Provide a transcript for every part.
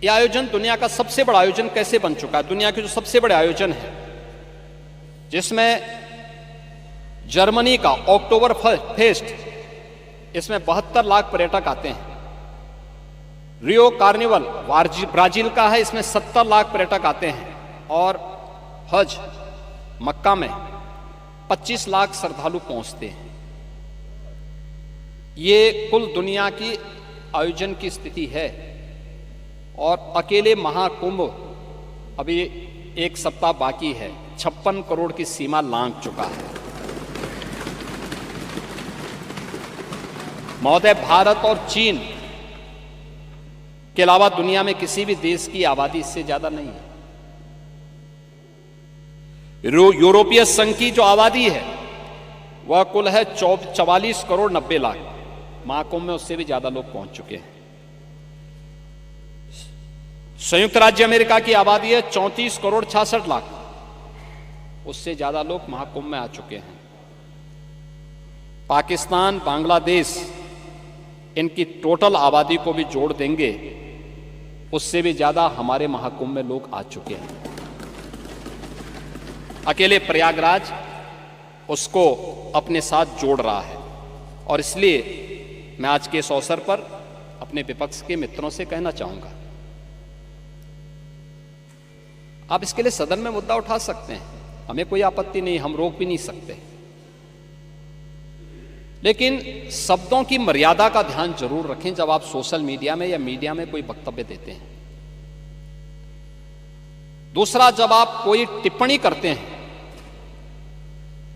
यह आयोजन दुनिया का सबसे बड़ा आयोजन कैसे बन चुका है? दुनिया के जो सबसे बड़े आयोजन है, जिसमें जर्मनी का अक्टूबर फेस्ट, इसमें 72 लाख पर्यटक आते हैं। रियो कार्निवल ब्राजील का है, इसमें 70 लाख पर्यटक आते हैं। और हज मक्का में 25 लाख श्रद्धालु पहुंचते हैं। ये कुल दुनिया की आयोजन की स्थिति है। और अकेले महाकुंभ अभी 1 सप्ताह बाकी है, 56 करोड़ की सीमा लांघ चुका है। महोदय, भारत और चीन के अलावा दुनिया में किसी भी देश की आबादी इससे ज्यादा नहीं है। यूरोपीय संघ की जो आबादी है वह कुल है 44 करोड़ 90 लाख। महाकुंभ में उससे भी ज्यादा लोग पहुंच चुके हैं। संयुक्त राज्य अमेरिका की आबादी है 34 करोड़ 66 लाख। उससे ज्यादा लोग महाकुंभ में आ चुके हैं। पाकिस्तान, बांग्लादेश, इनकी टोटल आबादी को भी जोड़ देंगे, उससे भी ज्यादा हमारे महाकुंभ में लोग आ चुके हैं। अकेले प्रयागराज उसको अपने साथ जोड़ रहा है। और इसलिए मैं आज के इस अवसर पर अपने विपक्ष के मित्रों से कहना चाहूंगा, आप इसके लिए सदन में मुद्दा उठा सकते हैं, हमें कोई आपत्ति नहीं, हम रोक भी नहीं सकते, लेकिन शब्दों की मर्यादा का ध्यान जरूर रखें जब आप सोशल मीडिया में या मीडिया में कोई वक्तव्य देते हैं। दूसरा, जब आप कोई टिप्पणी करते हैं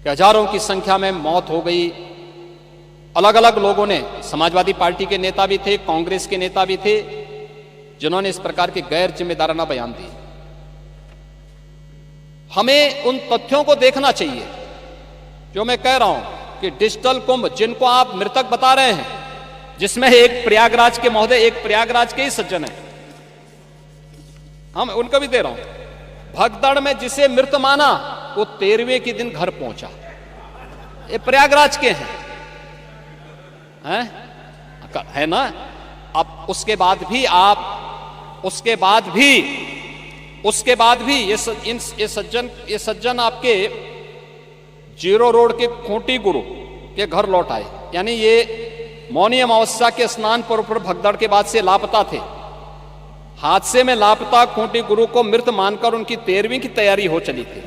कि हजारों की संख्या में मौत हो गई, अलग अलग लोगों ने, समाजवादी पार्टी के नेता भी थे, कांग्रेस के नेता भी थे, जिन्होंने इस प्रकार के गैर जिम्मेदाराना बयान दिए। हमें उन तथ्यों को देखना चाहिए जो मैं कह रहा हूं कि डिजिटल कुंभ, जिनको आप मृतक बता रहे हैं, जिसमें एक प्रयागराज के महोदय, एक प्रयागराज के ही सज्जन है, हम उनको भी दे रहा हूं, भगदड़ में जिसे मृत माना वो 13वें के दिन घर पहुंचा। ये प्रयागराज के हैं, है ना? अब उसके बाद भी ये सज्जन आपके जीरो रोड के खूंटी गुरु के घर लौट आए। यानी ये मौनी अमावस्या के स्नान पर भगदड़ के बाद से लापता थे। हादसे में लापता खूंटी गुरु को मृत मानकर उनकी 13वीं की तैयारी हो चली थी।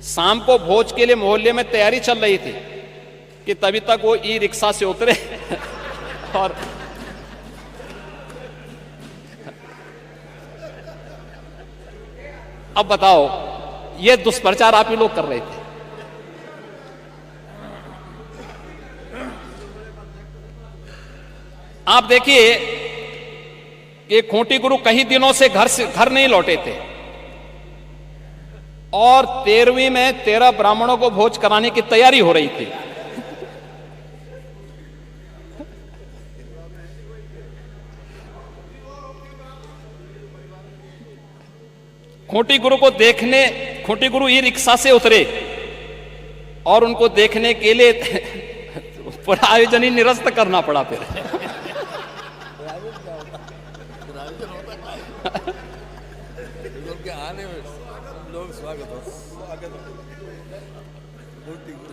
शाम को भोज के लिए मोहल्ले में तैयारी चल रही थी कि तभी तक वो ई रिक्शा से उतरे और अब बताओ, ये दुष्प्रचार आप ही लोग कर रहे थे। आप देखिए कि खूंटी गुरु कई दिनों से घर नहीं लौटे थे और 13वीं में 13 ब्राह्मणों को भोज कराने की तैयारी हो रही थी। खूंटी गुरु ई रिक्शा से उतरे और उनको देखने के लिए पूरा आयोजन ही निरस्त करना पड़ा। फिर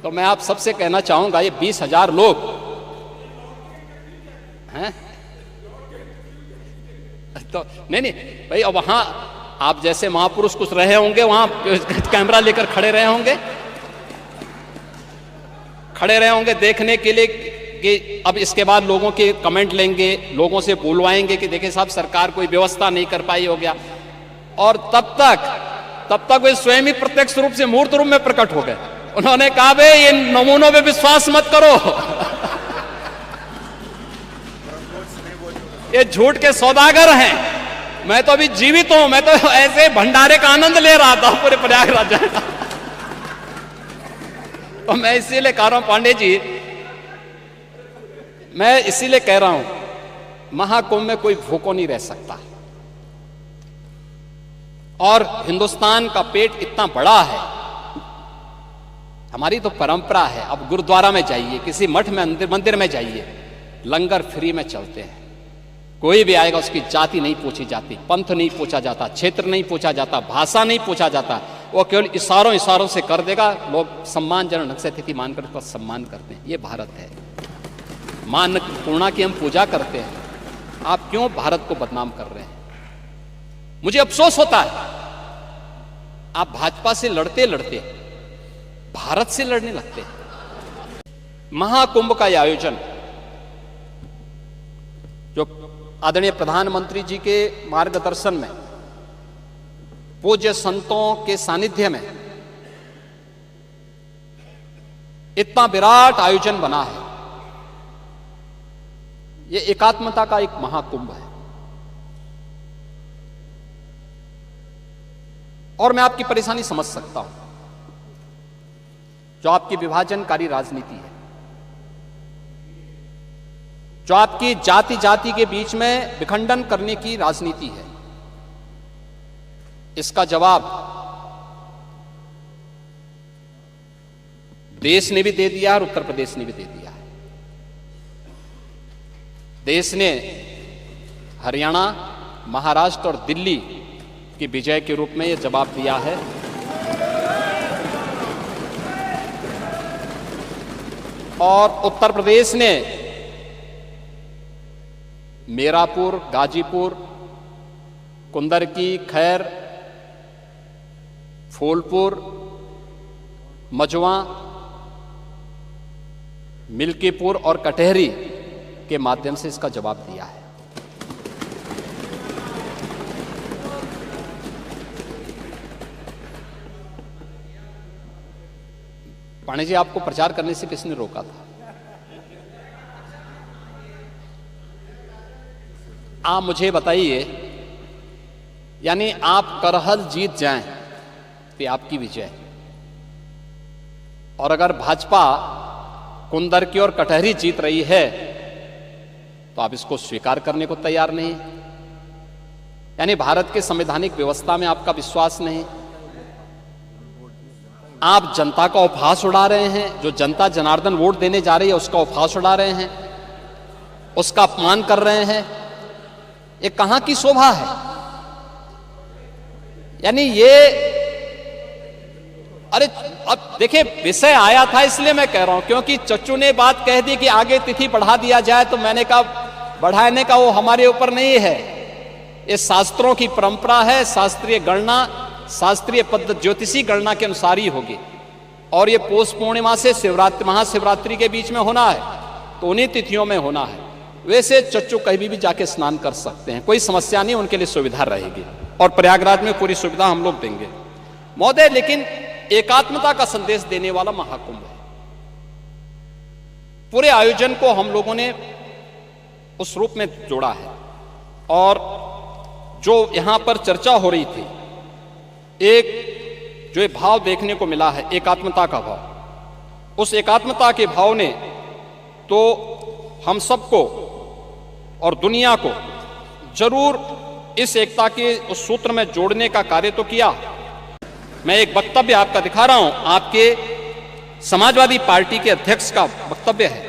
तो मैं आप सबसे कहना चाहूंगा, ये 20,000 लोग हैं तो नहीं भाई, अब वहां आप जैसे महापुरुष कुछ रहे होंगे, वहां कैमरा लेकर खड़े रहे होंगे देखने के लिए कि अब इसके बाद लोगों के कमेंट लेंगे, लोगों से बुलवाएंगे कि देखिए साहब सरकार कोई व्यवस्था नहीं कर पाई, हो गया। और तब तक वे स्वयं ही प्रत्यक्ष रूप से मूर्त रूप में प्रकट हो गए। उन्होंने कहा भाई ये नमूनों पे विश्वास मत करो, ये झूठ के सौदागर हैं। मैं तो अभी जीवित हूं, मैं तो ऐसे भंडारे का आनंद ले रहा था पूरे प्रयागराज। तो मैं इसीलिए कह रहा हूं पांडे जी, मैं इसीलिए कह रहा हूं महाकुंभ में कोई भूखा नहीं रह सकता। और हिंदुस्तान का पेट इतना बड़ा है, हमारी तो परंपरा है। अब गुरुद्वारा में जाइए, किसी मठ में मंदिर में जाइए, लंगर फ्री में चलते हैं। कोई भी आएगा उसकी जाति नहीं पूछी जाती, पंथ नहीं पूछा जाता, क्षेत्र नहीं पूछा जाता, भाषा नहीं पूछा जाता। वो केवल इशारों इशारों से कर देगा। लोग सम्मानजनक ढंग से अतिथि मानकर उसका सम्मान करते हैं। ये भारत है। मां अन्नपूर्णा की हम पूजा करते हैं। आप क्यों भारत को बदनाम कर रहे हैं? मुझे अफसोस होता है आप भाजपा से लड़ते लड़ते भारत से लड़ने लगते हैं। महाकुंभ का यह आयोजन जो आदरणीय प्रधानमंत्री जी के मार्गदर्शन में, पूज्य संतों के सानिध्य में इतना विराट आयोजन बना है, यह एकात्मता का एक महाकुंभ है। और मैं आपकी परेशानी समझ सकता हूं, जो आपकी विभाजनकारी राजनीति है, जो आपकी जाति जाति के बीच में विखंडन करने की राजनीति है। इसका जवाब देश ने भी दे दिया और उत्तर प्रदेश ने भी दे दिया है। देश ने हरियाणा, महाराष्ट्र और दिल्ली की विजय के रूप में यह जवाब दिया है। और उत्तर प्रदेश ने मीरापुर, गाजीपुर, कुंदरकी, खैर, फूलपुर, मजवा, मिल्कीपुर और कटहरी के माध्यम से इसका जवाब दिया है। पांडे जी, आपको प्रचार करने से किसने रोका था? आप मुझे बताइए, यानी आप करहल जीत जाएं तो आपकी विजय, और अगर भाजपा कुंदरकी और कटहरी जीत रही है तो आप इसको स्वीकार करने को तैयार नहीं। यानी भारत के संवैधानिक व्यवस्था में आपका विश्वास नहीं। आप जनता का उपहास उड़ा रहे हैं। जो जनता जनार्दन वोट देने जा रही है उसका उपहास उड़ा रहे हैं, उसका अपमान कर रहे हैं। ये कहां की शोभा है? यानी ये, अरे अब देखिए, विषय आया था इसलिए मैं कह रहा हूं, क्योंकि चच्चू ने बात कह दी कि आगे तिथि बढ़ा दिया जाए, तो मैंने कहा बढ़ाने का वो हमारे ऊपर नहीं है। ये शास्त्रों की परंपरा है। शास्त्रीय गणना, शास्त्रीय पद्धति, ज्योतिषी गणना के अनुसार ही होगी। और ये पौष पूर्णिमा से शिवरात्रि, महाशिवरात्रि के बीच में होना है, तो उन्हीं तिथियों में होना है। वैसे चच्चू कहीं भी जाके स्नान कर सकते हैं, कोई समस्या नहीं, उनके लिए सुविधा रहेगी। और प्रयागराज में पूरी सुविधा हम लोग देंगे महोदय। लेकिन एकात्मता का संदेश देने वाला महाकुंभ है। पूरे आयोजन को हम लोगों ने उस रूप में जोड़ा है। और जो यहां पर चर्चा हो रही थी, एक जो भाव देखने को मिला है, एकात्मता का भाव, उस एकात्मता के भाव ने तो हम सबको और दुनिया को जरूर इस एकता के उस सूत्र में जोड़ने का कार्य तो किया। मैं एक वक्तव्य आपका दिखा रहा हूं, आपके समाजवादी पार्टी के अध्यक्ष का वक्तव्य है,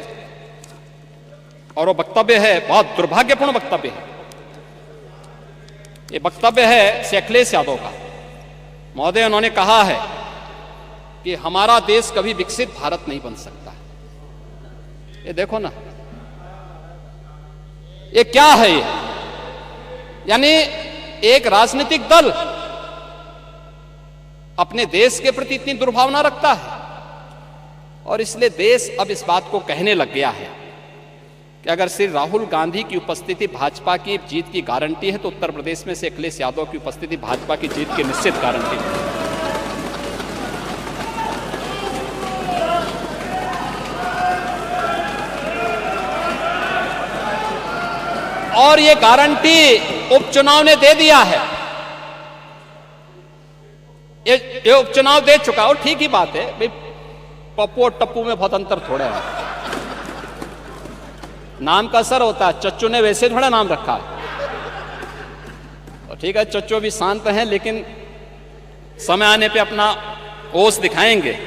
और वो वक्तव्य है, बहुत दुर्भाग्यपूर्ण वक्तव्य है। ये वक्तव्य है श्री अखिलेश यादव का। महोदय, उन्होंने कहा है कि हमारा देश कभी विकसित भारत नहीं बन सकता। ये देखो ना, ये क्या है? ये यानी एक राजनीतिक दल अपने देश के प्रति इतनी दुर्भावना रखता है, और इसलिए देश अब इस बात को कहने लग गया है कि अगर श्री राहुल गांधी की उपस्थिति भाजपा की जीत की गारंटी है, तो उत्तर प्रदेश में से अखिलेश यादव की उपस्थिति भाजपा की जीत की निश्चित गारंटी है। और ये गारंटी उपचुनाव ने दे दिया है। ये उपचुनाव दे चुका, और ठीक ही बात है भाई, पप्पू और टप्पू में बहुत अंतर थोड़ा है। नाम का असर होता है। चच्चू ने वैसे थोड़ा नाम रखा है, और ठीक है, चच्चू भी शांत हैं, लेकिन समय आने पे अपना ओस दिखाएंगे।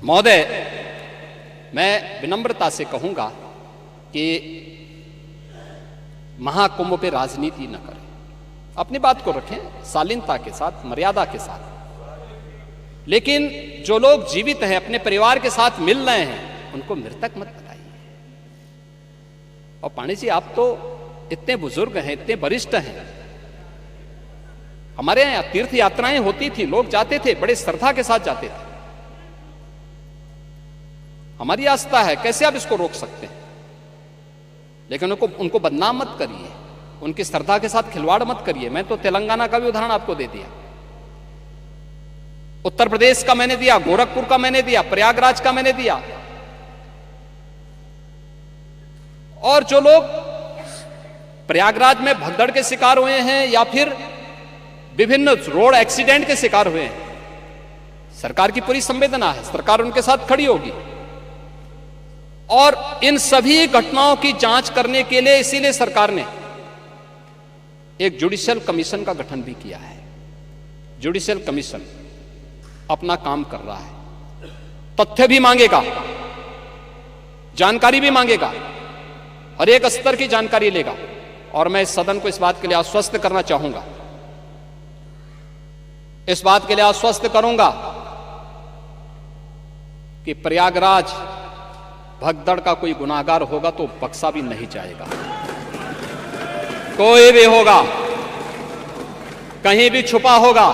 महोदय, मैं विनम्रता से कहूंगा कि महाकुंभ पे राजनीति न करें, अपनी बात को रखें शालीनता के साथ, मर्यादा के साथ। लेकिन जो लोग जीवित हैं, अपने परिवार के साथ मिल रहे हैं, उनको मृतक मत बताइए। और पांडे जी, आप तो इतने बुजुर्ग हैं, इतने वरिष्ठ हैं। हमारे यहां तीर्थ यात्राएं होती थी, लोग जाते थे, बड़े श्रद्धा के साथ जाते थे। हमारी आस्था है, कैसे आप इसको रोक सकते हैं? लेकिन उनको बदनाम मत करिए, उनकी श्रद्धा के साथ खिलवाड़ मत करिए। मैं तो तेलंगाना का भी उदाहरण आपको दे दिया, उत्तर प्रदेश का मैंने दिया, गोरखपुर का मैंने दिया, प्रयागराज का मैंने दिया। और जो लोग प्रयागराज में भगदड़ के शिकार हुए हैं या फिर विभिन्न रोड एक्सीडेंट के शिकार हुए हैं, सरकार की पूरी संवेदना है, सरकार उनके साथ खड़ी होगी। और इन सभी घटनाओं की जांच करने के लिए इसीलिए सरकार ने एक जुडिशियल कमीशन का गठन भी किया है। जुडिशियल कमीशन अपना काम कर रहा है, तथ्य भी मांगेगा, जानकारी भी मांगेगा, हर एक स्तर की जानकारी लेगा। और मैं इस सदन को इस बात के लिए आश्वस्त करना चाहूंगा, इस बात के लिए आश्वस्त करूंगा कि प्रयागराज भगदड़ का कोई गुनाहगार होगा तो बख्शा भी नहीं जाएगा। कोई भी होगा, कहीं भी छुपा होगा,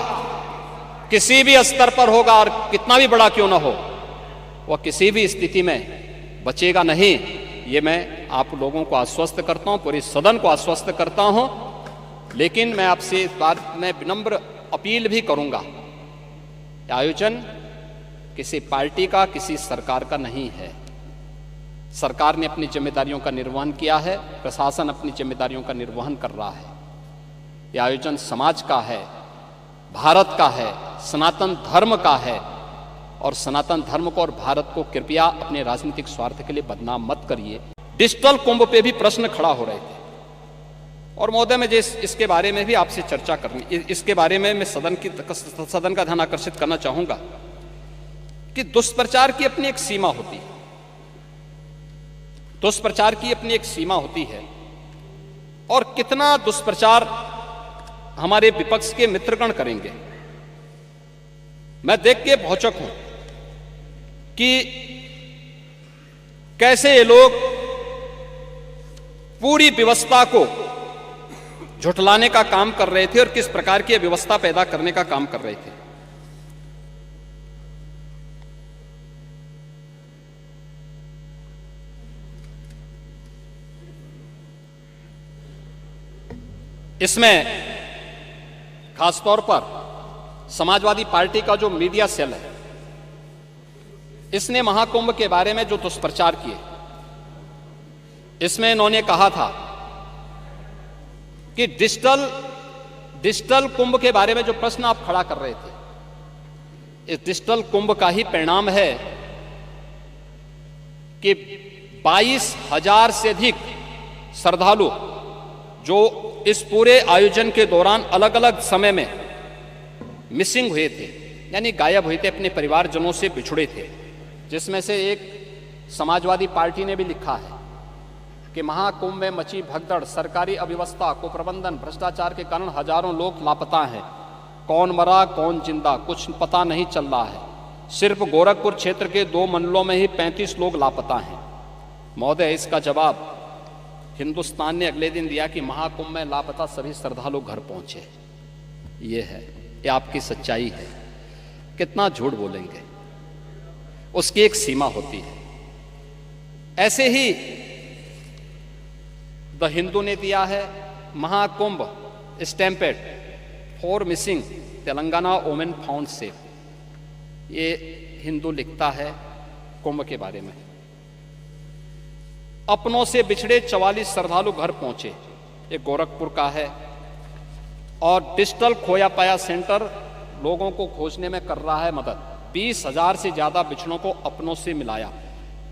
किसी भी स्तर पर होगा, और कितना भी बड़ा क्यों ना हो, वह किसी भी स्थिति में बचेगा नहीं। ये मैं आप लोगों को आश्वस्त करता हूं, पूरे सदन को आश्वस्त करता हूं। लेकिन मैं आपसे इस बात में विनम्र अपील भी करूंगा, आयोजन किसी पार्टी का, किसी सरकार का नहीं है। सरकार ने अपनी जिम्मेदारियों का निर्वहन किया है, प्रशासन अपनी जिम्मेदारियों का निर्वहन कर रहा है। यह आयोजन समाज का है, भारत का है, सनातन धर्म का है। और सनातन धर्म को और भारत को कृपया अपने राजनीतिक स्वार्थ के लिए बदनाम मत करिए। डिजिटल कुंभ पे भी प्रश्न खड़ा हो रहे थे, और महोदय मुझे इसके बारे में भी आपसे चर्चा करनी, इसके बारे में मैं सदन का ध्यान आकर्षित करना चाहूंगा कि दुष्प्रचार की अपनी एक सीमा होती है। दुष्प्रचार की अपनी एक सीमा होती है, और कितना दुष्प्रचार हमारे विपक्ष के मित्रगण करेंगे। मैं देख के भौचक हूं कि कैसे ये लोग पूरी व्यवस्था को झुठलाने का काम कर रहे थे और किस प्रकार की व्यवस्था पैदा करने का काम कर रहे थे। इसमें खासतौर पर समाजवादी पार्टी का जो मीडिया सेल है, इसने महाकुंभ के बारे में जो दुष्प्रचार किए, इसमें इन्होंने कहा था कि डिजिटल कुंभ के बारे में जो प्रश्न आप खड़ा कर रहे थे, इस डिजिटल कुंभ का ही परिणाम है कि 22,000 से अधिक श्रद्धालु जो इस पूरे आयोजन के दौरान अलग अलग समय में मिसिंग हुए थे, यानी गायब हुए थे, अपने परिवारजनों से बिछुड़े थे। जिसमें से एक समाजवादी पार्टी ने भी लिखा है कि महाकुंभ में मची भगदड़, सरकारी अव्यवस्था, कुप्रबंधन, भ्रष्टाचार के कारण हजारों लोग लापता हैं। कौन मरा कौन जिंदा कुछ पता नहीं चल रहा है। सिर्फ गोरखपुर क्षेत्र के 2 मंडलों में ही 35 लोग लापता हैं। महोदय, इसका जवाब हिंदुस्तान ने अगले दिन दिया कि महाकुंभ में लापता सभी श्रद्धालु घर पहुंचे। ये है, ये आपकी सच्चाई है। कितना झूठ बोलेंगे, उसकी एक सीमा होती है। ऐसे ही द हिंदू ने दिया है Mahakumbh stampede 4 missing Telangana women found safe. ये हिंदू लिखता है कुंभ के बारे में। अपनों से बिछड़े 44 श्रद्धालु घर पहुंचे, ये गोरखपुर का है। और डिजिटल खोया पाया सेंटर लोगों को खोजने में कर रहा है मदद। 20,000 से ज्यादा बिछड़ों को अपनों से मिलाया।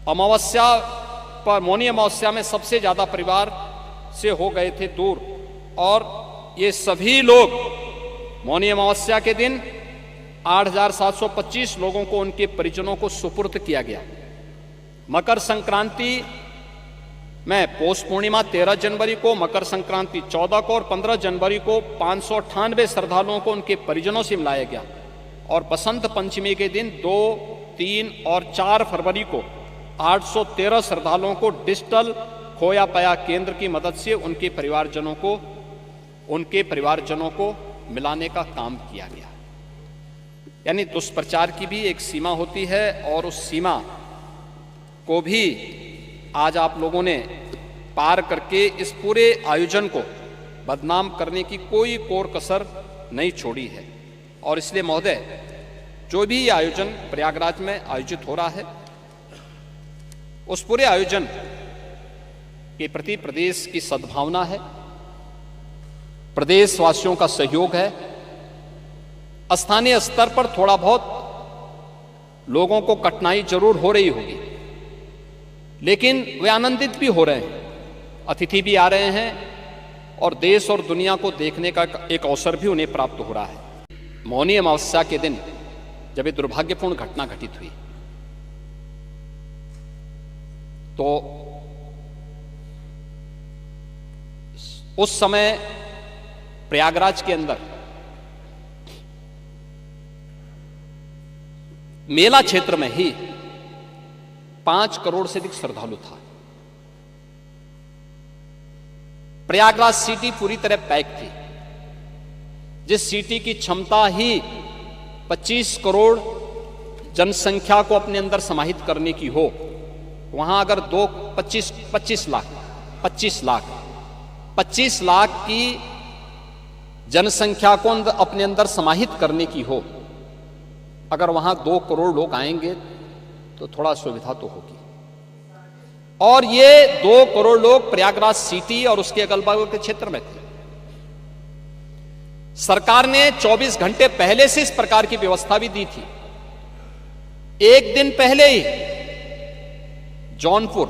अमावस्या पर, मौनी अमावस्या में सबसे ज्यादा परिवार से हो गए थे दूर, और ये सभी लोग मौनी अमावस्या के दिन 8,725 लोगों को उनके परिजनों को सुपुर्द किया गया। मकर संक्रांति में पौष पूर्णिमा 13 जनवरी को, मकर संक्रांति 14 को और 15 जनवरी को 598 श्रद्धालुओं को उनके परिजनों से मिलाया गया। और बसंत पंचमी के दिन 2, 3 और 4 फरवरी को 813 श्रद्धालुओं को डिजिटल खोया पाया केंद्र की मदद से उनके परिवारजनों को मिलाने का काम किया गया। यानी दुष्प्रचार की भी एक सीमा होती है और उस सीमा को भी आज आप लोगों ने पार करके इस पूरे आयोजन को बदनाम करने की कोई कोर कसर नहीं छोड़ी है। और इसलिए महोदय, जो भी ये आयोजन प्रयागराज में आयोजित हो रहा है, उस पूरे आयोजन के प्रति प्रदेश की सद्भावना है, प्रदेशवासियों का सहयोग है। स्थानीय स्तर पर थोड़ा बहुत लोगों को कठिनाई जरूर हो रही होगी, लेकिन वे आनंदित भी हो रहे हैं, अतिथि भी आ रहे हैं और देश और दुनिया को देखने का एक अवसर भी उन्हें प्राप्त हो रहा है। मौनी अमावस्या के दिन जब ये दुर्भाग्यपूर्ण घटना घटित हुई तो उस समय प्रयागराज के अंदर मेला क्षेत्र में ही 5 करोड़ से अधिक श्रद्धालु था। प्रयागराज सिटी पूरी तरह पैक थी। जिस सिटी की क्षमता ही 25 करोड़ जनसंख्या को अपने अंदर समाहित करने की हो, वहां अगर 25 लाख की जनसंख्या को अपने अंदर समाहित करने की हो, अगर वहां 2 करोड़ लोग आएंगे तो थोड़ा सुविधा तो होगी। और ये 2 करोड़ लोग प्रयागराज सिटी और उसके अगल बगल के क्षेत्र में थे। सरकार ने 24 घंटे पहले से इस प्रकार की व्यवस्था भी दी थी। एक दिन पहले ही जौनपुर,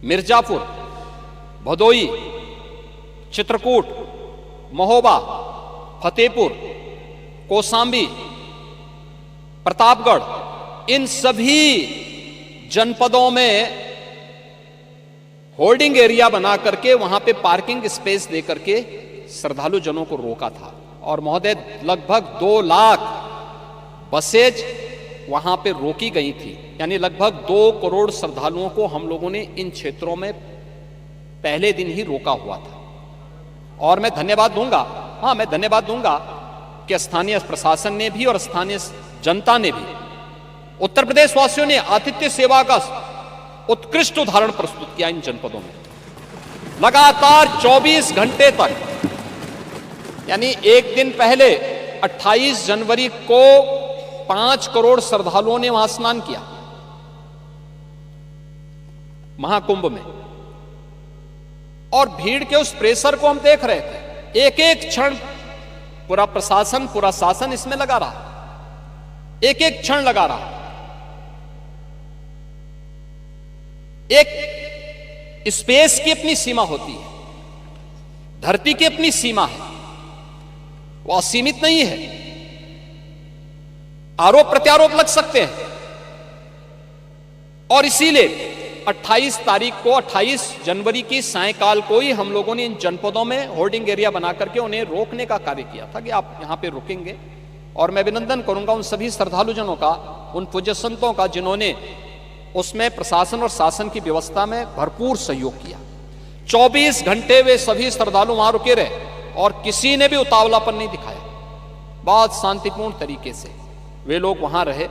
मिर्जापुर, भदोई, चित्रकूट, महोबा, फतेहपुर, कौशांबी, प्रतापगढ़, इन सभी जनपदों में होल्डिंग एरिया बना करके वहां पे पार्किंग स्पेस दे करके श्रद्धालु जनों को रोका था। और महोदय, लगभग 2 लाख बसेज वहां पे रोकी गई थी। यानी लगभग 2 करोड़ श्रद्धालुओं को हम लोगों ने इन क्षेत्रों में पहले दिन ही रोका हुआ था। और मैं धन्यवाद दूंगा कि स्थानीय प्रशासन ने भी और स्थानीय जनता ने भी, उत्तर प्रदेश वासियों ने आतिथ्य सेवा का उत्कृष्ट उदाहरण प्रस्तुत किया। इन जनपदों में लगातार 24 घंटे तक, यानी एक दिन पहले 28 जनवरी को 5 करोड़ श्रद्धालुओं ने वहां स्नान किया महाकुंभ में। और भीड़ के उस प्रेशर को हम देख रहे थे। एक एक क्षण पूरा प्रशासन, पूरा शासन इसमें लगा रहा, एक एक क्षण लगा रहा। एक स्पेस की अपनी सीमा होती है, धरती की अपनी सीमा है, वो असीमित नहीं है। आरोप प्रत्यारोप लग सकते हैं और इसीलिए 28 जनवरी की सायंकाल को ही हम लोगों ने इन जनपदों में होर्डिंग एरिया बना करके उन्हें रोकने का कार्य किया था कि आप यहां पे रुकेंगे। और मैं अभिनंदन करूंगा उन सभी श्रद्धालुजनों का, उन पूज्य संतों का, जिन्होंने उसमें प्रशासन और शासन की व्यवस्था में भरपूर सहयोग किया। 24 घंटे वे सभी श्रद्धालु वहां रुके रहे और किसी ने भी उतावलापन नहीं दिखाया। बहुत शांतिपूर्ण तरीके से वे लोग वहां रहे।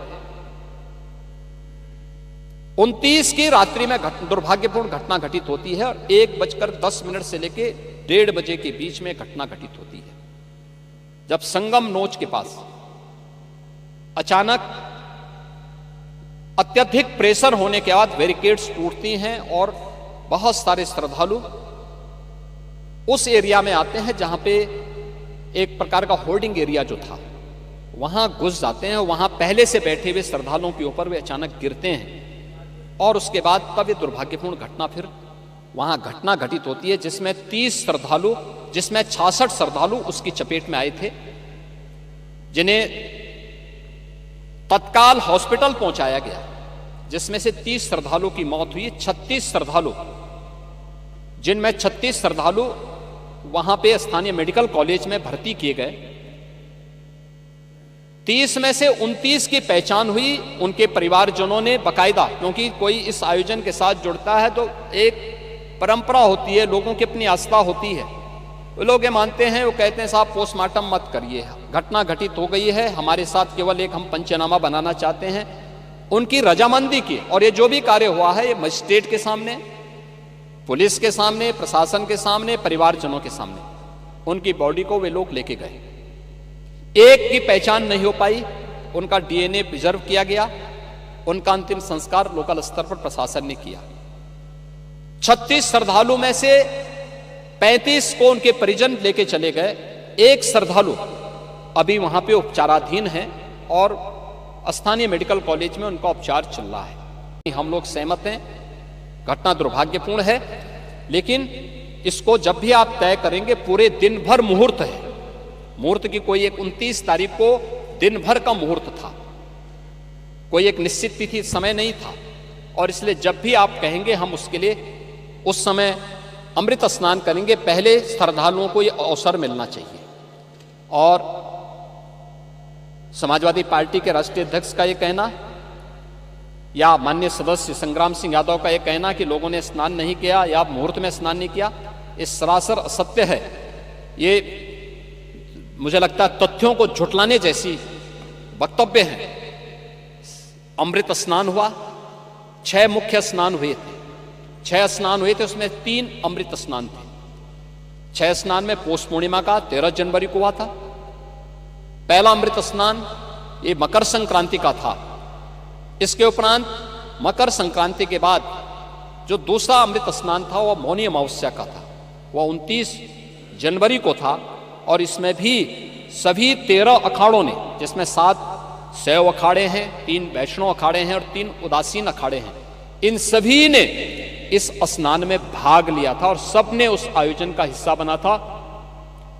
29 की रात्रि में दुर्भाग्यपूर्ण घटना घटित होती है और 1:10 से लेकर 1:30 बजे के बीच में घटना घटित होती है, जब संगम नोच के पास अचानक अत्यधिक प्रेशर होने के बाद बैरिकेड्स टूटती हैं और बहुत सारे श्रद्धालु उस एरिया में आते हैं जहां पे एक प्रकार का होल्डिंग एरिया जो था वहां घुस जाते हैं। वहां पहले से बैठे हुए श्रद्धालुओं के ऊपर वे अचानक गिरते हैं और उसके बाद तब ये दुर्भाग्यपूर्ण घटना फिर वहां घटना घटित होती है, जिसमें 30 श्रद्धालु, जिसमें 66 श्रद्धालु उसकी चपेट में आए थे, जिन्हें तत्काल हॉस्पिटल पहुंचाया गया। जिसमें से 30 श्रद्धालु की मौत हुई। 36 श्रद्धालु, जिनमें 36 श्रद्धालु वहां पे स्थानीय मेडिकल कॉलेज में भर्ती किए गए। 30 में से 29 की पहचान हुई। उनके परिवारजनों ने बकायदा, क्योंकि कोई इस आयोजन के साथ जुड़ता है तो एक परंपरा होती है, लोगों की अपनी आस्था होती है। वो लोग ये मानते हैं, वो कहते हैं साहब पोस्टमार्टम मत करिए, घटना घटित हो गई है, हमारे साथ केवल एक हम पंचनामा बनाना चाहते हैं। उनकी रजामंदी की, और ये जो भी कार्य हुआ है ये मजिस्ट्रेट के सामने, पुलिस के सामने, प्रशासन के सामने, परिवारजनों के सामने उनकी बॉडी को वे लोग लेके गए। एक की पहचान नहीं हो पाई, उनका डीएनए प्रिजर्व किया गया, उनका अंतिम संस्कार लोकल स्तर पर प्रशासन ने किया। 36 श्रद्धालु में से 35 को उनके परिजन लेके चले गए। एक श्रद्धालु अभी वहां पे उपचाराधीन है और स्थानीय मेडिकल कॉलेज में उनका उपचार चल रहा है। हम लोग सहमत हैं, घटना दुर्भाग्यपूर्ण है, लेकिन इसको जब भी आप तय करेंगे पूरे दिन भर मुहूर्त है। मुहूर्त की कोई एक 29 तारीख को दिन भर का मुहूर्त था, कोई एक निश्चित तिथि समय नहीं था, और इसलिए जब भी आप कहेंगे हम उसके लिए उस समय अमृत स्नान करेंगे। पहले श्रद्धालुओं को यह अवसर मिलना चाहिए। और समाजवादी पार्टी के राष्ट्रीय अध्यक्ष का यह कहना या माननीय सदस्य संग्राम सिंह यादव का यह कहना कि लोगों ने स्नान नहीं किया या मुहूर्त में स्नान नहीं किया, ये सरासर असत्य है। ये मुझे लगता है तथ्यों को झुटलाने जैसी वक्तव्य है। अमृत स्नान हुआ, 6 मुख्य स्नान हुए थे, 6 स्नान हुए थे, उसमें 3 अमृत स्नान थे। 6 स्नान में पौष पूर्णिमा का 13 जनवरी को हुआ था। पहला अमृत स्नान ये मकर संक्रांति का था। इसके उपरांत मकर संक्रांति के बाद जो दूसरा अमृत स्नान था वह मौनी अमावस्या का था, वह 29 जनवरी को था। और इसमें भी सभी 13 अखाड़ों ने, जिसमें 7 शैव अखाड़े हैं, 3 वैष्णव अखाड़े हैं और 3 उदासीन अखाड़े हैं, इन सभी ने इस स्नान में भाग लिया था और सबने उस आयोजन का हिस्सा बना था।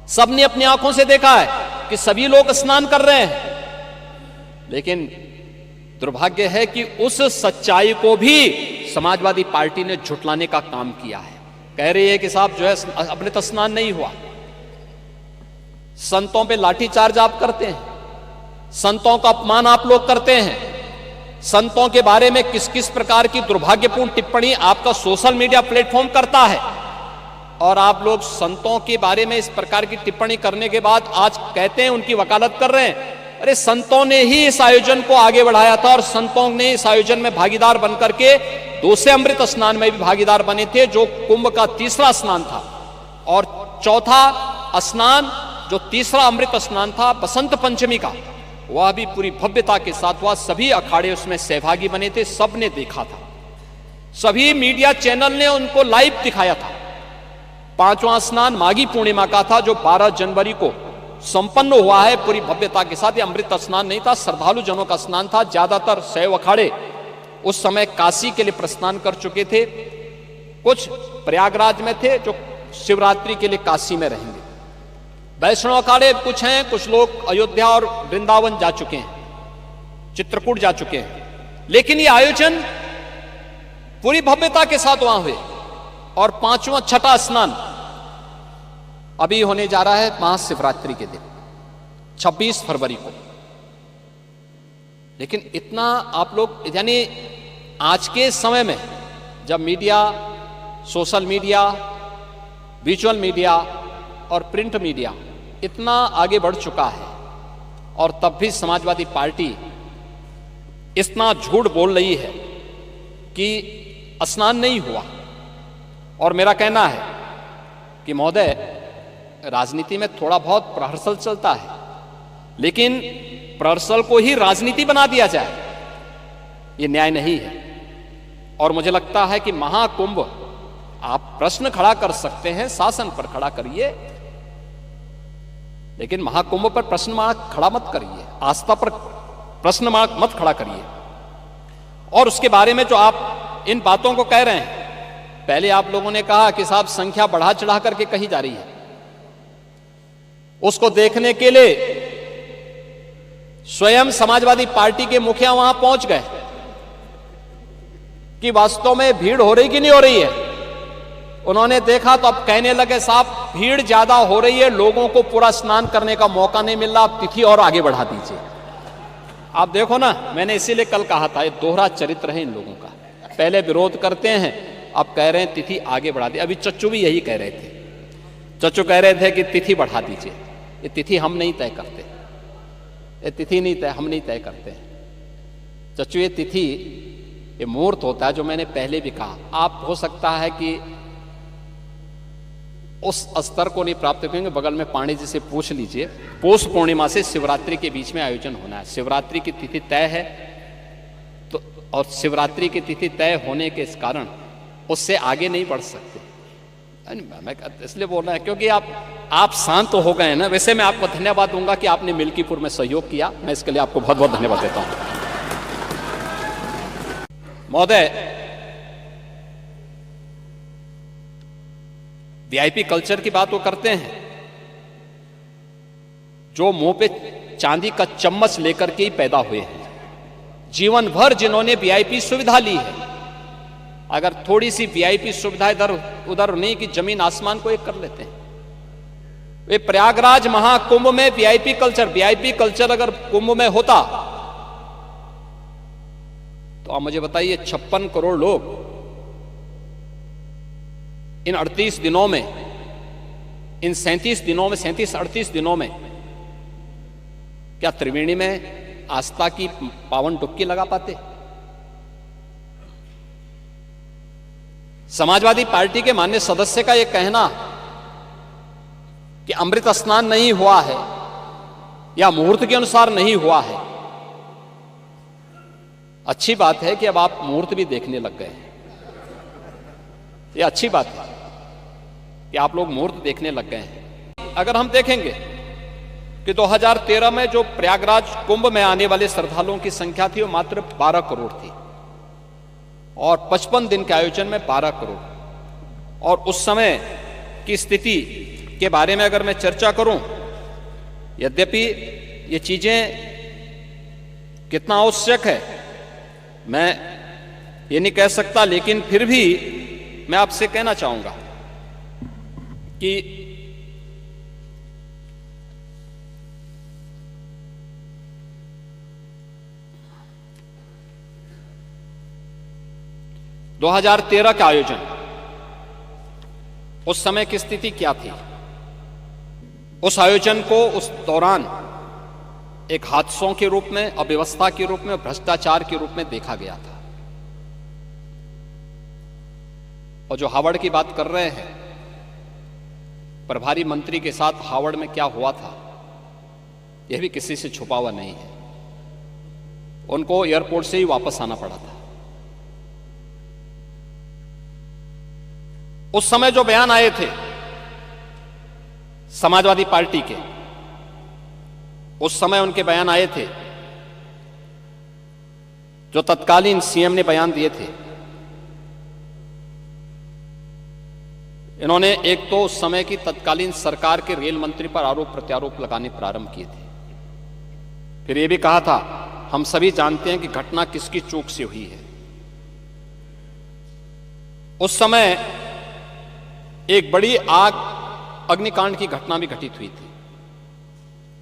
सबने अपनी आंखों से देखा है कि सभी लोग स्नान कर रहे हैं, लेकिन दुर्भाग्य है कि उस सच्चाई को भी समाजवादी पार्टी ने झुटलाने का काम किया है। कह रही है कि साहब जो है अमृत स्नान नहीं हुआ। संतों पे लाठीचार्ज आप करते हैं, संतों का अपमान आप लोग करते हैं, संतों के बारे में किस किस प्रकार की दुर्भाग्यपूर्ण टिप्पणी आपका सोशल मीडिया प्लेटफॉर्म करता है, और आप लोग संतों के बारे में इस प्रकार की टिप्पणी करने के बाद आज कहते हैं उनकी वकालत कर रहे हैं। अरे संतों ने ही इस आयोजन को आगे बढ़ाया था और संतों ने इस आयोजन में भागीदार बनकर के दूसरे अमृत स्नान में भी भागीदार बने थे, जो कुंभ का तीसरा स्नान था। और चौथा स्नान जो तीसरा अमृत स्नान था बसंत पंचमी का, वह भी पूरी भव्यता के साथ हुआ। सभी अखाड़े उसमें सहभागी बने थे, सबने देखा था, सभी मीडिया चैनल ने उनको लाइव दिखाया था। पांचवां स्नान माघी पूर्णिमा का था, जो 12 जनवरी को संपन्न हुआ है पूरी भव्यता के साथ। यह अमृत स्नान नहीं था, श्रद्धालु जनों का स्नान था। ज्यादातर शैव अखाड़े उस समय काशी के लिए प्रस्थान कर चुके थे, कुछ प्रयागराज में थे जो शिवरात्रि के लिए काशी में रहेंगे। वैष्णव अखाड़े कुछ हैं, कुछ लोग अयोध्या और वृंदावन जा चुके हैं, चित्रकूट जा चुके हैं, लेकिन यह आयोजन पूरी भव्यता के साथ वहां हुए। और पांचवा छठा स्नान अभी होने जा रहा है महाशिवरात्रि के दिन 26 फरवरी को। लेकिन इतना आप लोग, यानी आज के समय में जब media, social media, visual media और प्रिंट मीडिया इतना आगे बढ़ चुका है, और तब भी समाजवादी पार्टी इतना झूठ बोल रही है कि स्नान नहीं हुआ। और मेरा कहना है कि महोदय, राजनीति में थोड़ा बहुत प्रहर्सल चलता है, लेकिन प्रहर्सल को ही राजनीति बना दिया जाए, यह न्याय नहीं है। और मुझे लगता है कि महाकुंभ, आप प्रश्न खड़ा कर सकते हैं, शासन पर खड़ा करिए, लेकिन महाकुंभ पर प्रश्न मार्क खड़ा मत करिए, आस्था पर प्रश्न मार्क मत खड़ा करिए। और उसके बारे में जो आप इन बातों को कह रहे हैं, पहले आप लोगों ने कहा कि साहब संख्या बढ़ा चढ़ा करके कही जा रही है, उसको देखने के लिए स्वयं समाजवादी पार्टी के मुखिया वहां पहुंच गए। कि वास्तव में भीड़ हो रही कि नहीं हो रही है। उन्होंने देखा तो अब कहने लगे साहब भीड़ ज्यादा हो रही है, लोगों को पूरा स्नान करने का मौका नहीं मिल रहा, आप तिथि और आगे बढ़ा दीजिए। आप देखो ना, मैंने इसीलिए कल कहा था ये दोहरा चरित्र है इन लोगों का, पहले विरोध करते हैं अब कह रहे हैं तिथि आगे बढ़ा दी। अभी चच्चू भी यही कह रहे थे, चच्चू कह रहे थे कि तिथि बढ़ा दीजिए। ये तिथि हम नहीं तय करते, ये तिथि नहीं तय, हम नहीं तय करते चच्चू। ये तिथि ये मुहूर्त होता है, जो मैंने पहले भी कहा। आप हो सकता है कि उस स्तर को नहीं प्राप्त करेंगे, बगल में पांडे जी से पूछ लीजिए। पौष पूर्णिमा से शिवरात्रि के बीच में आयोजन होना है, शिवरात्रि की तिथि तय है तो, और शिवरात्रि की तिथि तय होने के कारण उससे आगे नहीं बढ़ सकते। मैं इसलिए बोल रहा है क्योंकि आप शांत हो गए ना। वैसे मैं आपको धन्यवाद दूंगा कि आपने मिल्कीपुर में सहयोग किया, मैं इसके लिए आपको बहुत बहुत धन्यवाद देता हूं। महोदय, वीआईपी कल्चर की बात वो करते हैं जो मुंह पे चांदी का चम्मच लेकर के ही पैदा हुए हैं, जीवन भर जिन्होंने वीआईपी सुविधा ली है। अगर थोड़ी सी वीआईपी सुविधा इधर उधर नहीं कि जमीन आसमान को एक कर लेते हैं। वे प्रयागराज महाकुंभ में वीआईपी कल्चर अगर कुंभ में होता तो आप मुझे बताइए 56 करोड़ लोग इन 38 दिनों में, इन 37 दिनों में, 37-38 दिनों में क्या त्रिवेणी में आस्था की पावन डुबकी लगा पाते? समाजवादी पार्टी के माननीय सदस्य का यह कहना कि अमृत स्नान नहीं हुआ है या मुहूर्त के अनुसार नहीं हुआ है, अच्छी बात है कि अब आप मुहूर्त भी देखने लग गए हैं। यह अच्छी बात है कि आप लोग मुहूर्त देखने लग गए हैं। अगर हम देखेंगे कि 2013 में जो प्रयागराज कुंभ में आने वाले श्रद्धालुओं की संख्या थी वो मात्र 12 करोड़ थी और 55 दिन के आयोजन में 12 करोड़। और उस समय की स्थिति के बारे में अगर मैं चर्चा करूं, यद्यपि ये चीजें कितना आवश्यक है मैं ये नहीं कह सकता, लेकिन फिर भी मैं आपसे कहना चाहूंगा कि (2013) का आयोजन, उस समय की स्थिति क्या थी? उस आयोजन को उस दौरान एक हादसों के रूप में, अव्यवस्था के रूप में, भ्रष्टाचार के रूप में देखा गया था। और जो हावड़ की बात कर रहे हैं, प्रभारी मंत्री के साथ हावड़ में क्या हुआ था यह भी किसी से छुपा हुआ नहीं है। उनको एयरपोर्ट से ही वापस आना पड़ा था। उस समय जो बयान आए थे समाजवादी पार्टी के, उस समय उनके बयान आए थे जो तत्कालीन सीएम ने बयान दिए थे। इन्होंने एक तो उस समय की तत्कालीन सरकार के रेल मंत्री पर आरोप प्रत्यारोप लगाने प्रारंभ किए थे। फिर यह भी कहा था हम सभी जानते हैं कि घटना किसकी चूक से हुई है। उस समय एक बड़ी आग, अग्निकांड की घटना भी घटित हुई थी,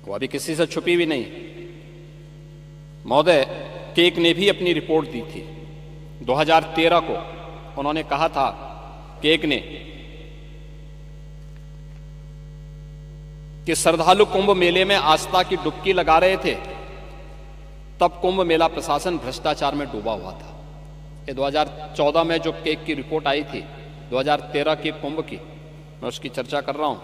वो अभी किसी से छुपी हुई नहीं। महोदय, केक ने भी अपनी रिपोर्ट दी थी 2013 को। उन्होंने कहा था, केक ने, कि श्रद्धालु कुंभ मेले में आस्था की डुबकी लगा रहे थे, तब कुंभ मेला प्रशासन भ्रष्टाचार में डूबा हुआ था। ये 2014 में जो केक की रिपोर्ट आई थी 2013 के कुंभ की, मैं उसकी चर्चा कर रहा हूं।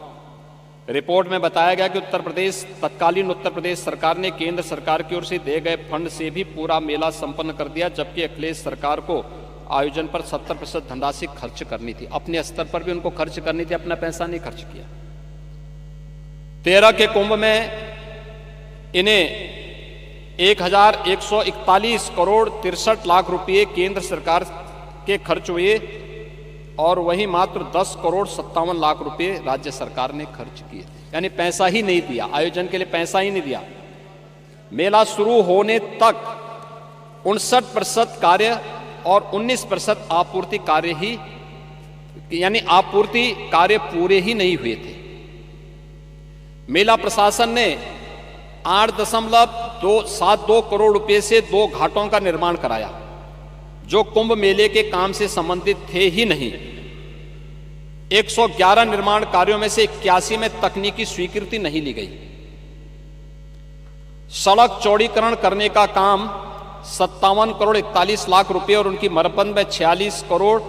रिपोर्ट में बताया गया कि तत्कालीन उत्तर प्रदेश सरकार ने केंद्र सरकार की ओर से दिए गए फंड से भी पूरा मेला संपन्न कर दिया, जबकि अखिलेश सरकार को आयोजन पर 70% धनराशि खर्च करनी थी। अपने स्तर पर भी उनको खर्च करनी थी, अपना पैसा नहीं खर्च किया। 13 के कुंभ में इन्हें 1141 करोड़ 63 लाख रुपए केंद्र सरकार के खर्च हुए और वही मात्र 10 करोड़ 57 लाख रुपए राज्य सरकार ने खर्च किए। यानी पैसा ही नहीं दिया, आयोजन के लिए पैसा ही नहीं दिया। मेला शुरू होने तक 59% कार्य और 19% आपूर्ति कार्य ही यानी आपूर्ति कार्य पूरे ही नहीं हुए थे। मेला प्रशासन ने 8.72 करोड़ रुपए से 2 घाटों का निर्माण कराया जो कुंभ मेले के काम से संबंधित थे ही नहीं। 111 निर्माण कार्यों में से 81 में तकनीकी स्वीकृति नहीं ली गई। सड़क चौड़ीकरण करने का काम 57 करोड़ 41 लाख रुपए और उनकी मरम्मत में 46 करोड़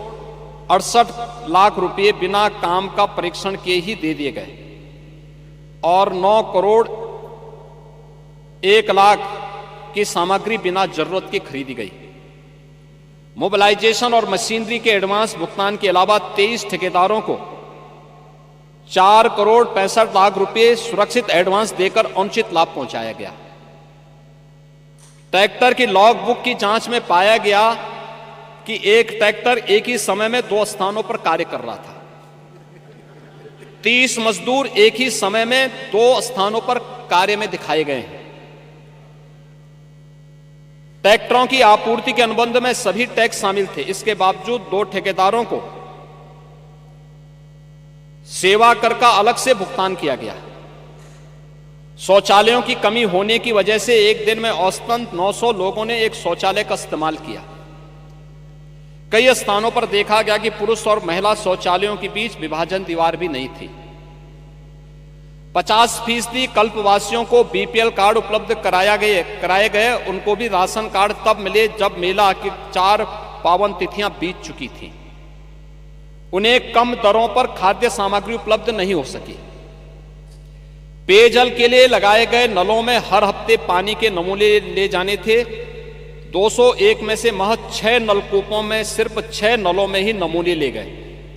68 लाख रुपए बिना काम का परीक्षण किए ही दे दिए गए और 9 करोड़ 1 लाख की सामग्री बिना जरूरत की खरीदी गई। मोबिलाइजेशन और मशीनरी के एडवांस भुगतान के अलावा 23 ठेकेदारों को 4 करोड़ 65 लाख रुपए सुरक्षित एडवांस देकर अनुचित लाभ पहुंचाया गया। ट्रैक्टर की लॉग बुक की जांच में पाया गया कि एक ट्रैक्टर एक ही समय में 2 स्थानों पर कार्य कर रहा था। 30 मजदूर एक ही समय में 2 स्थानों पर कार्य में दिखाए गए हैं। ट्रैक्टरों की आपूर्ति के अनुबंध में सभी टैक्स शामिल थे। इसके बावजूद 2 ठेकेदारों को सेवा कर का अलग से भुगतान किया गया। शौचालयों की कमी होने की वजह से एक दिन में औसतन 900 लोगों ने एक शौचालय का इस्तेमाल किया। कई स्थानों पर देखा गया कि पुरुष और महिला शौचालयों के बीच विभाजन दीवार भी नहीं थी। 50% कल्पवासियों को बीपीएल कार्ड उपलब्ध कराए गए। उनको भी राशन कार्ड तब मिले जब मेला की 4 पावन तिथियां बीत चुकी थी। उन्हें कम दरों पर खाद्य सामग्री उपलब्ध नहीं हो सकी। पेयजल के लिए लगाए गए नलों में हर हफ्ते पानी के नमूने ले जाने थे। 201 में से महज 6 नलकूपों में सिर्फ 6 नलों में ही नमूने ले गए।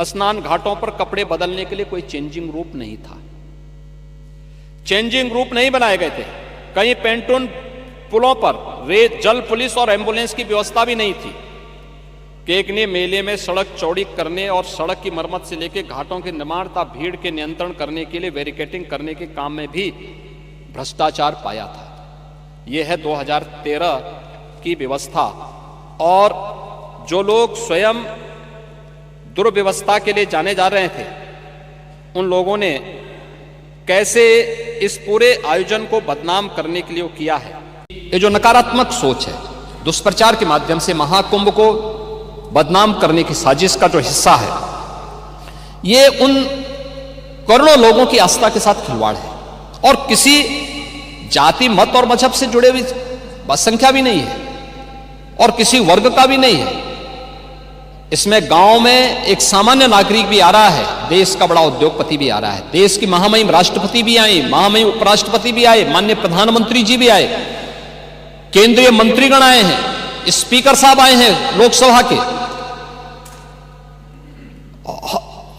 स्नान घाटों पर कपड़े बदलने के लिए कोई चेंजिंग रूम नहीं था। चेंजिंग रूम नहीं बनाए गए थे। कई पेंटून पुलों पर जल पुलिस और एम्बुलेंस की व्यवस्था भी नहीं थी। केकनी मेले में सड़क चौड़ी करने और सड़क की मरम्मत से लेकर घाटों के निर्माण तथा भीड़ के नियंत्रण करने के लिए बैरिकेडिंग करने के काम में भी भ्रष्टाचार पाया था। यह है 2013 की व्यवस्था। और जो लोग स्वयं दुर्व्यवस्था के लिए जाने जा रहे थे उन लोगों ने कैसे इस पूरे आयोजन को बदनाम करने के लिए किया है। ये जो नकारात्मक सोच है, दुष्प्रचार के माध्यम से महाकुंभ को बदनाम करने की साजिश का जो हिस्सा है, ये उन करोड़ों लोगों की आस्था के साथ खिलवाड़ है और किसी जाति मत और मजहब से जुड़े हुई संख्या भी नहीं है और किसी वर्ग का भी नहीं है। इसमें गांव में एक सामान्य नागरिक भी आ रहा है, देश का बड़ा उद्योगपति भी आ रहा है, देश की महामहिम राष्ट्रपति भी आए, महामहिम उपराष्ट्रपति भी आए, माननीय प्रधानमंत्री जी भी आए, केंद्रीय मंत्रीगण आए हैं, स्पीकर साहब आए हैं लोकसभा के।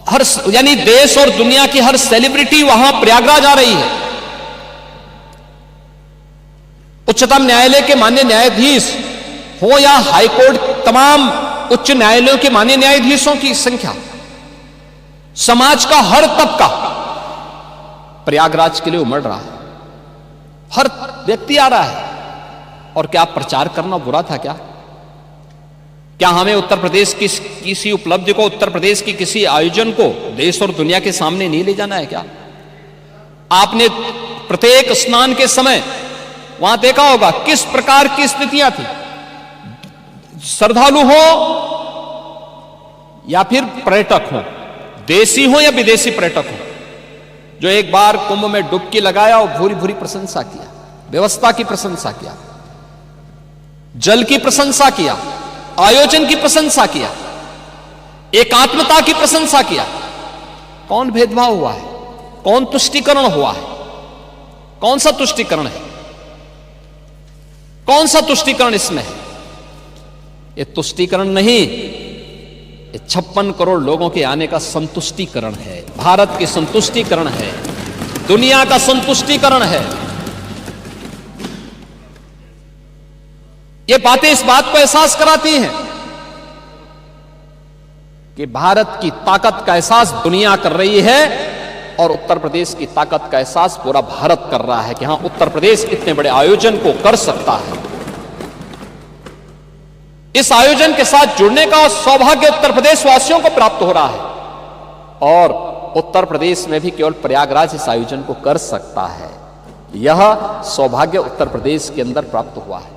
हर यानी देश और दुनिया की हर सेलिब्रिटी वहां प्रयागराज आ रही है। उच्चतम न्यायालय के माननीय न्यायाधीश हो या हाईकोर्ट, तमाम उच्च न्यायालयों के माननीय न्यायाधीशों की संख्या, समाज का हर तबका प्रयागराज के लिए उमड़ रहा है। हर व्यक्ति आ रहा है। और क्या प्रचार करना बुरा था क्या? क्या हमें उत्तर प्रदेश की किसी उपलब्धि को, उत्तर प्रदेश की किसी आयोजन को देश और दुनिया के सामने नहीं ले जाना है क्या? आपने प्रत्येक स्नान के समय वहां देखा होगा किस प्रकार की स्थितियां थी। श्रद्धालु हो या फिर पर्यटक हो, देसी हो या विदेशी पर्यटक हो, जो एक बार कुंभ में डुबकी लगाया और भूरी भूरी प्रशंसा किया, व्यवस्था की प्रशंसा किया, जल की प्रशंसा किया, आयोजन की प्रशंसा किया, एकात्मता की प्रशंसा किया। कौन भेदभाव हुआ है? कौन तुष्टीकरण हुआ है? कौन सा तुष्टीकरण है? कौन सा तुष्टीकरण इसमें है? ये तुष्टीकरण नहीं, ये 56 करोड़ लोगों के आने का संतुष्टीकरण है। भारत की संतुष्टीकरण है, दुनिया का संतुष्टीकरण है। ये बातें इस बात को एहसास कराती हैं कि भारत की ताकत का एहसास दुनिया कर रही है और उत्तर प्रदेश की ताकत का एहसास पूरा भारत कर रहा है कि हां, उत्तर प्रदेश इतने बड़े आयोजन को कर सकता है। इस आयोजन के साथ जुड़ने का सौभाग्य उत्तर प्रदेश वासियों को प्राप्त हो रहा है और उत्तर प्रदेश में भी केवल प्रयागराज इस आयोजन को कर सकता है। यह सौभाग्य उत्तर प्रदेश के अंदर प्राप्त हुआ है।